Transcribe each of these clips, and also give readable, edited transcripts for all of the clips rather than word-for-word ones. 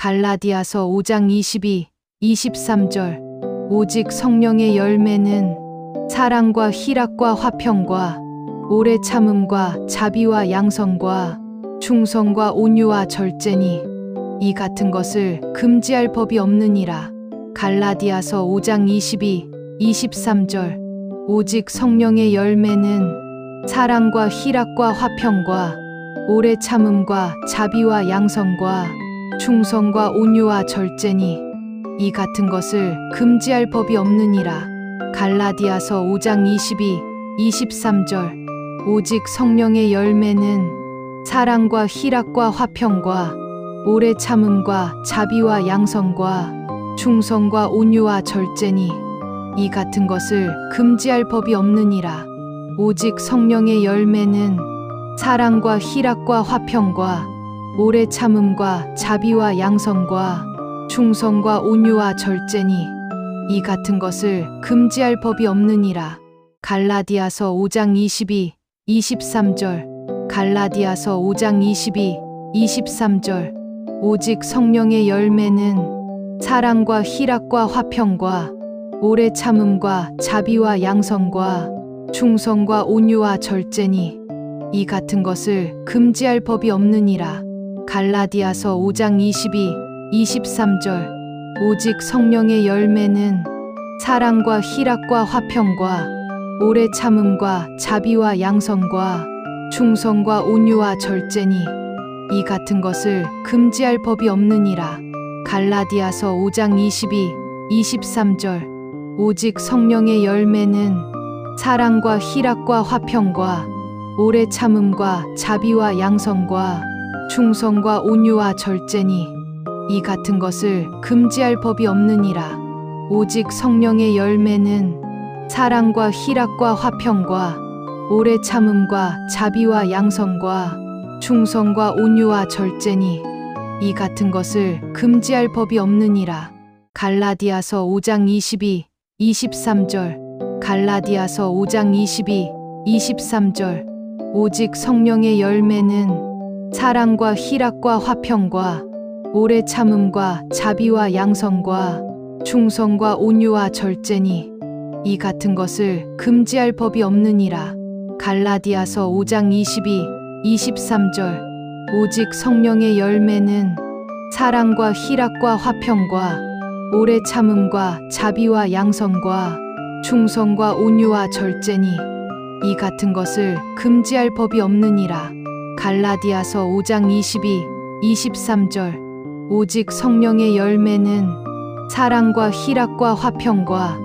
갈라디아서 5장 22, 23절. 오직 성령의 열매는 사랑과 희락과 화평과 오래 참음과 자비와 양성과 충성과 온유와 절제니 이 같은 것을 금지할 법이 없느니라. 갈라디아서 5장 22, 23절. 오직 성령의 열매는 사랑과 희락과 화평과 오래 참음과 자비와 양성과 충성과 온유와 절제니 이 같은 것을 금지할 법이 없느니라. 갈라디아서 5장 22, 23절. 오직 성령의 열매는 사랑과 희락과 화평과 오래 참음과 자비와 양성과 충성과 온유와 절제니 이 같은 것을 금지할 법이 없느니라. 오직 성령의 열매는 사랑과 희락과 화평과 오래 참음과 자비와 양성과 충성과 온유와 절제니 이 같은 것을 금지할 법이 없느니라. 갈라디아서 5장 22, 23절. 갈라디아서 5장 22, 23절. 오직 성령의 열매는 사랑과 희락과 화평과 오래 참음과 자비와 양성과 충성과 온유와 절제니 이 같은 것을 금지할 법이 없느니라. 갈라디아서 5장 22, 23절. 오직 성령의 열매는 사랑과 희락과 화평과 오래 참음과 자비와 양성과 충성과 온유와 절제니 이 같은 것을 금지할 법이 없느니라. 갈라디아서 5장 22, 23절. 오직 성령의 열매는 사랑과 희락과 화평과 오래 참음과 자비와 양성과 충성과 온유와 절제니 이 같은 것을 금지할 법이 없느니라. 오직 성령의 열매는 사랑과 희락과 화평과 오래 참음과 자비와 양성과 충성과 온유와 절제니 이 같은 것을 금지할 법이 없느니라. 갈라디아서 5장 22, 23절. 갈라디아서 5장 22, 23절. 오직 성령의 열매는 사랑과 희락과 화평과 오래 참음과 자비와 양성과 충성과 온유와 절제니 이 같은 것을 금지할 법이 없느니라. 갈라디아서 5장 22, 23절. 오직 성령의 열매는 사랑과 희락과 화평과 오래 참음과 자비와 양성과 충성과 온유와 절제니 이 같은 것을 금지할 법이 없느니라. 갈라디아서 5장 22, 23절. 오직 성령의 열매는 사랑과 희락과 화평과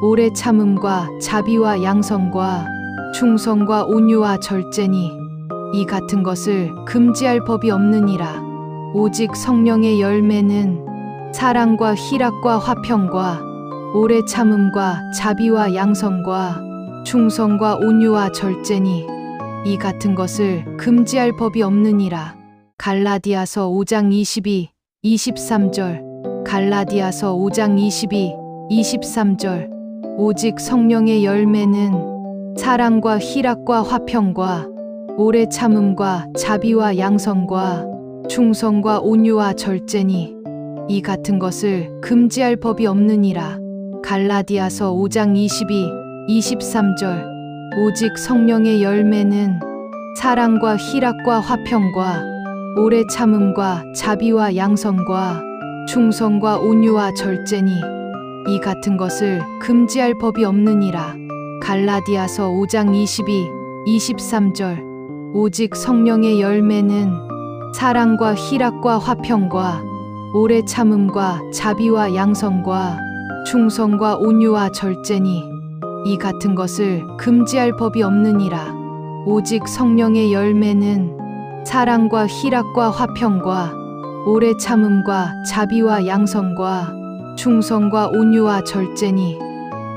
오래 참음과 자비와 양성과 충성과 온유와 절제니 이 같은 것을 금지할 법이 없느니라. 오직 성령의 열매는 사랑과 희락과 화평과 오래 참음과 자비와 양성과 충성과 온유와 절제니 이 같은 것을 금지할 법이 없느니라. 갈라디아서 5장 22, 23절. 갈라디아서 5장 22, 23절. 오직 성령의 열매는 사랑과 희락과 화평과 오래 참음과 자비와 양성과 충성과 온유와 절제니 이 같은 것을 금지할 법이 없느니라. 갈라디아서 5장 22, 23절. 오직 성령의 열매는 사랑과 희락과 화평과 오래 참음과 자비와 양성과 충성과 온유와 절제니 이 같은 것을 금지할 법이 없느니라. 갈라디아서 5장 22, 23절. 오직 성령의 열매는 사랑과 희락과 화평과 오래 참음과 자비와 양성과 충성과 온유와 절제니 이 같은 것을 금지할 법이 없느니라. 오직 성령의 열매는 사랑과 희락과 화평과 오래 참음과 자비와 양성과 충성과 온유와 절제니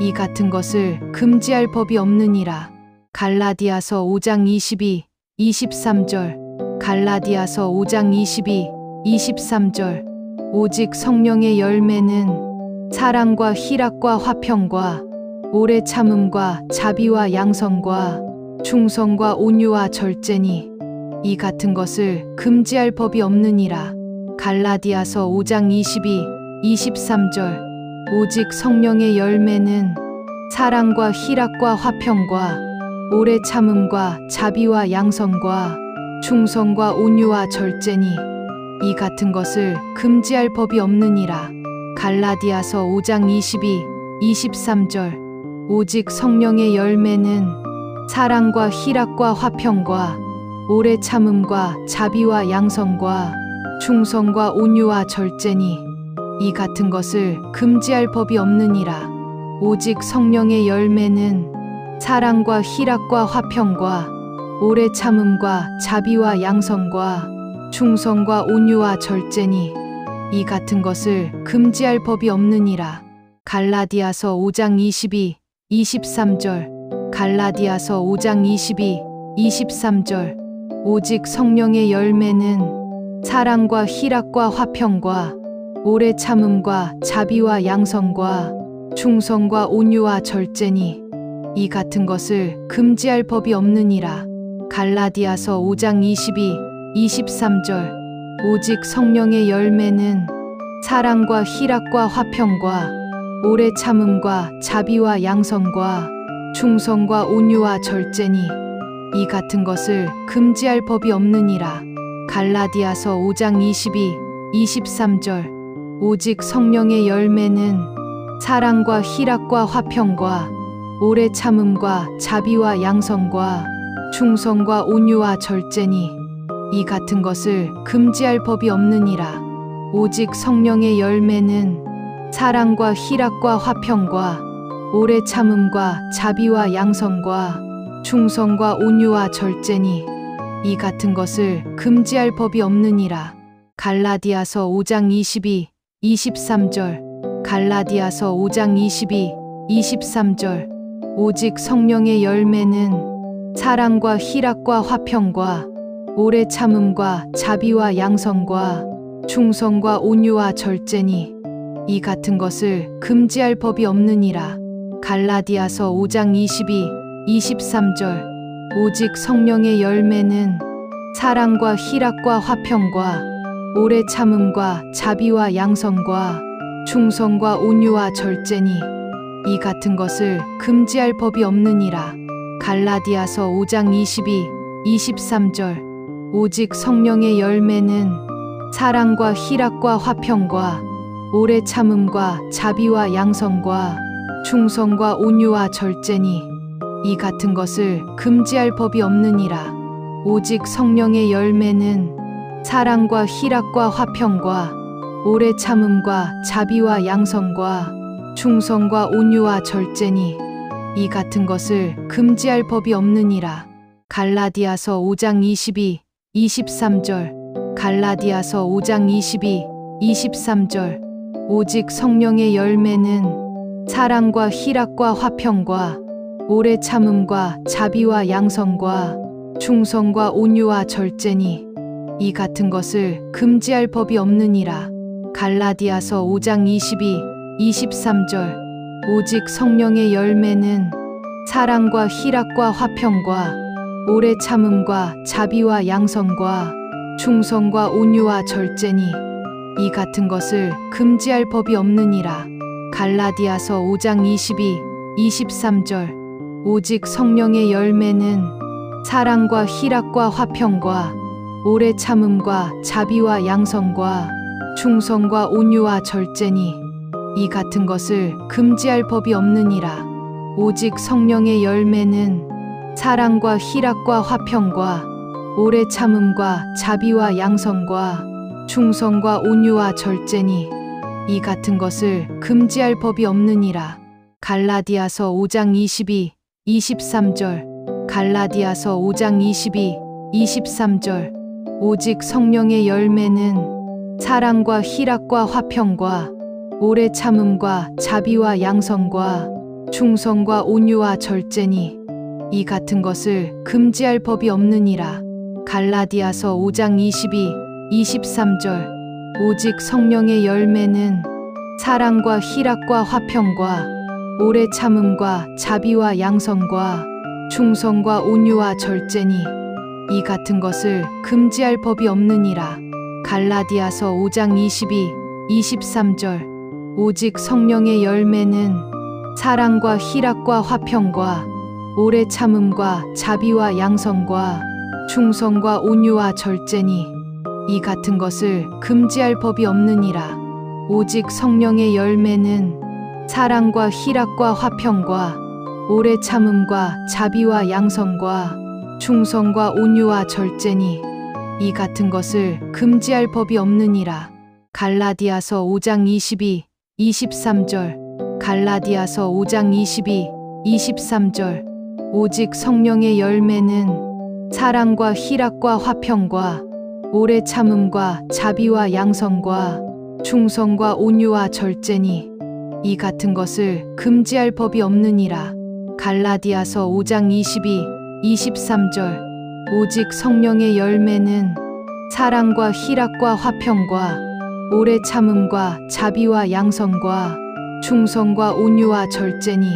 이 같은 것을 금지할 법이 없느니라. 갈라디아서 5장 22, 23절. 갈라디아서 5장 22, 23절. 오직 성령의 열매는 사랑과 희락과 화평과 오래 참음과 자비와 양성과 충성과 온유와 절제니 이 같은 것을 금지할 법이 없느니라. 갈라디아서 5장 22, 23절. 오직 성령의 열매는 사랑과 희락과 화평과 오래 참음과 자비와 양선과 충성과 온유와 절제니 이 같은 것을 금지할 법이 없느니라. 갈라디아서 5장 22, 23절. 오직 성령의 열매는 사랑과 희락과 화평과 오래 참음과 자비와 양선과 충성과 온유와 절제니 이 같은 것을 금지할 법이 없느니라. 오직 성령의 열매는 사랑과 희락과 화평과 오래 참음과 자비와 양선과 충성과 온유와 절제니 이 같은 것을 금지할 법이 없느니라. 갈라디아서 5장 22, 23절. 갈라디아서 5장 22, 23절. 오직 성령의 열매는 사랑과 희락과 화평과 오래 참음과 자비와 양선과 충성과 온유와 절제니 이 같은 것을 금지할 법이 없느니라. 갈라디아서 5장 22, 23절. 오직 성령의 열매는 사랑과 희락과 화평과 오래 참음과 자비와 양선과 충성과 온유와 절제니 이 같은 것을 금지할 법이 없느니라. 갈라디아서 5장 22, 23절. 오직 성령의 열매는 사랑과 희락과 화평과 오래 참음과 자비와 양선과 충성과 온유와 절제니 이 같은 것을 금지할 법이 없느니라. 오직 성령의 열매는 사랑과 희락과 화평과 오래 참음과 자비와 양선과 충성과 온유와 절제니 이 같은 것을 금지할 법이 없느니라. 갈라디아서 5장 22, 23절. 갈라디아서 5장 22, 23절. 오직 성령의 열매는 사랑과 희락과 화평과 오래 참음과 자비와 양선과 충성과 온유와 절제니 이 같은 것을 금지할 법이 없느니라. 갈라디아서 5장 22, 23절. 오직 성령의 열매는 사랑과 희락과 화평과 오래 참음과 자비와 양선과 충성과 온유와 절제니 이 같은 것을 금지할 법이 없느니라. 갈라디아서 5장 22, 23절. 오직 성령의 열매는 사랑과 희락과 화평과 오래 참음과 자비와 양선과 충성과 온유와 절제니 이 같은 것을 금지할 법이 없느니라. 오직 성령의 열매는 사랑과 희락과 화평과 오래 참음과 자비와 양선과 충성과 온유와 절제니 이 같은 것을 금지할 법이 없느니라. 갈라디아서 5장 22, 23절. 갈라디아서 5장 22, 23절. 오직 성령의 열매는 사랑과 희락과 화평과 오래 참음과 자비와 양선과 충성과 온유와 절제니 이 같은 것을 금지할 법이 없느니라. 갈라디아서 5장 22, 23절. 오직 성령의 열매는 사랑과 희락과 화평과 오래 참음과 자비와 양선과 충성과 온유와 절제니 이 같은 것을 금지할 법이 없느니라. 갈라디아서 5장 22, 23절. 오직 성령의 열매는 사랑과 희락과 화평과 오래 참음과 자비와 양선과 충성과 온유와 절제니 이 같은 것을 금지할 법이 없느니라. 오직 성령의 열매는 사랑과 희락과 화평과 오래 참음과 자비와 양선과 충성과 온유와 절제니 이 같은 것을 금지할 법이 없느니라. 갈라디아서 5장 22, 23절. 갈라디아서 5장 22, 23절. 오직 성령의 열매는 사랑과 희락과 화평과 오래 참음과 자비와 양선과 충성과 온유와 절제니 이 같은 것을 금지할 법이 없느니라. 갈라디아서 5장 22, 23절. 오직 성령의 열매는 사랑과 희락과 화평과 오래 참음과 자비와 양선과 충성과 온유와 절제니 이 같은 것을 금지할 법이 없느니라. 갈라디아서 5장 22, 23절. 오직 성령의 열매는 사랑과 희락과 화평과 오래 참음과 자비와 양선과 충성과 온유와 절제니 이 같은 것을 금지할 법이 없느니라. 오직 성령의 열매는 사랑과 희락과 화평과 오래 참음과 자비와 양선과 충성과 온유와 절제니 이 같은 것을 금지할 법이 없느니라. 갈라디아서 5장 22, 23절. 갈라디아서 5장 22, 23절. 오직 성령의 열매는 사랑과 희락과 화평과 오래 참음과 자비와 양선과 충성과 온유와 절제니 이 같은 것을 금지할 법이 없느니라. 갈라디아서 5장 22, 23절. 오직 성령의 열매는 사랑과 희락과 화평과 오래 참음과 자비와 양선과 충성과 온유와 절제니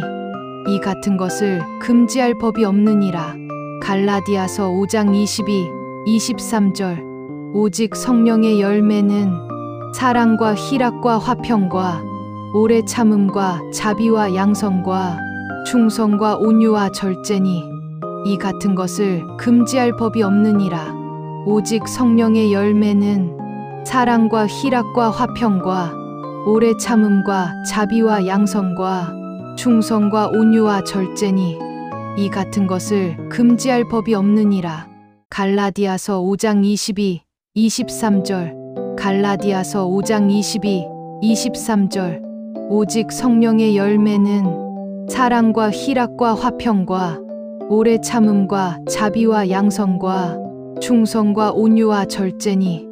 이 같은 것을 금지할 법이 없느니라. 갈라디아서 5장 22, 23절. 오직 성령의 열매는 사랑과 희락과 화평과 오래 참음과 자비와 양선과 충성과 온유와 절제니 이 같은 것을 금지할 법이 없느니라. 오직 성령의 열매는 사랑과 희락과 화평과 오래 참음과 자비와 양선과 충성과 온유와 절제니 이 같은 것을 금지할 법이 없느니라. 갈라디아서 5장 22, 23절. 갈라디아서 5장 22, 23절. 오직 성령의 열매는 사랑과 희락과 화평과 오래 참음과 자비와 양선과 충성과 온유와 절제니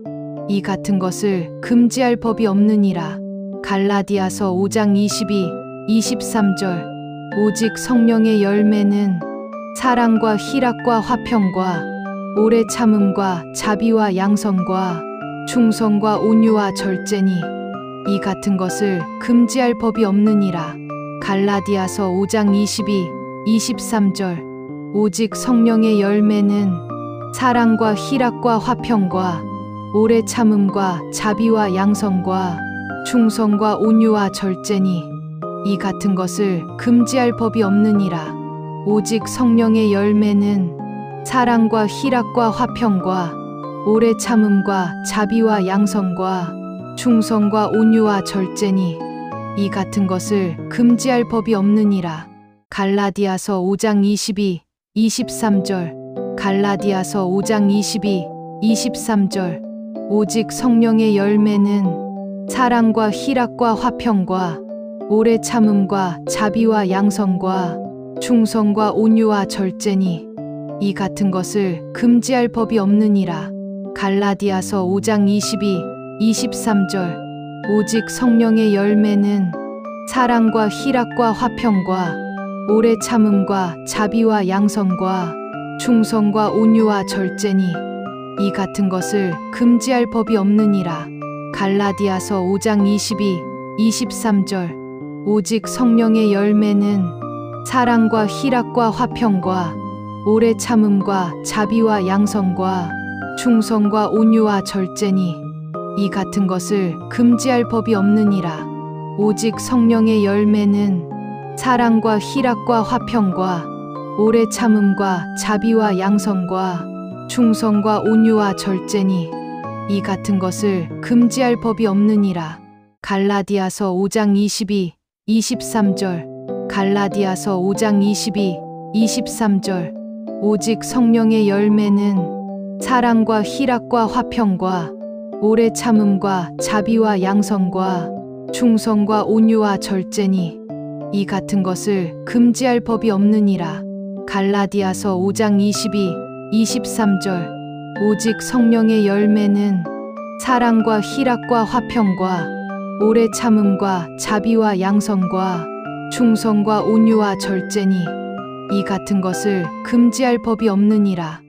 이 같은 것을 금지할 법이 없느니라. 갈라디아서 5장 22, 23절. 오직 성령의 열매는 사랑과 희락과 화평과 오래 참음과 자비와 양선과 충성과 온유와 절제니 이 같은 것을 금지할 법이 없느니라. 갈라디아서 5장 22, 23절. 오직 성령의 열매는 사랑과 희락과 화평과 오래 참음과 자비와 양선과 충성과 온유와 절제니 이 같은 것을 금지할 법이 없느니라. 오직 성령의 열매는 사랑과 희락과 화평과 오래 참음과 자비와 양선과 충성과 온유와 절제니 이 같은 것을 금지할 법이 없느니라. 갈라디아서 5장 22, 23절. 갈라디아서 5장 22, 23절. 오직 성령의 열매는 사랑과 희락과 화평과 오래 참음과 자비와 양선과 충성과 온유와 절제니 이 같은 것을 금지할 법이 없느니라. 갈라디아서 5장 22, 23절. 오직 성령의 열매는 사랑과 희락과 화평과 오래 참음과 자비와 양선과 충성과 온유와 절제니 이 같은 것을 금지할 법이 없느니라. 갈라디아서 5장 22, 23절. 오직 성령의 열매는 사랑과 희락과 화평과 오래 참음과 자비와 양선과 충성과 온유와 절제니 이 같은 것을 금지할 법이 없느니라. 오직 성령의 열매는 사랑과 희락과 화평과 오래 참음과 자비와 양선과 충성과 온유와 절제니 이 같은 것을 금지할 법이 없느니라. 갈라디아서 5장 22, 23절. 갈라디아서 5장 22, 23절. 오직 성령의 열매는 사랑과 희락과 화평과 오래 참음과 자비와 양선과 충성과 온유와 절제니 이 같은 것을 금지할 법이 없느니라. 갈라디아서 5장 22, 23절. 오직 성령의 열매는 사랑과 희락과 화평과 오래 참음과 자비와 양선과 충성과 온유와 절제니 이 같은 것을 금지할 법이 없느니라.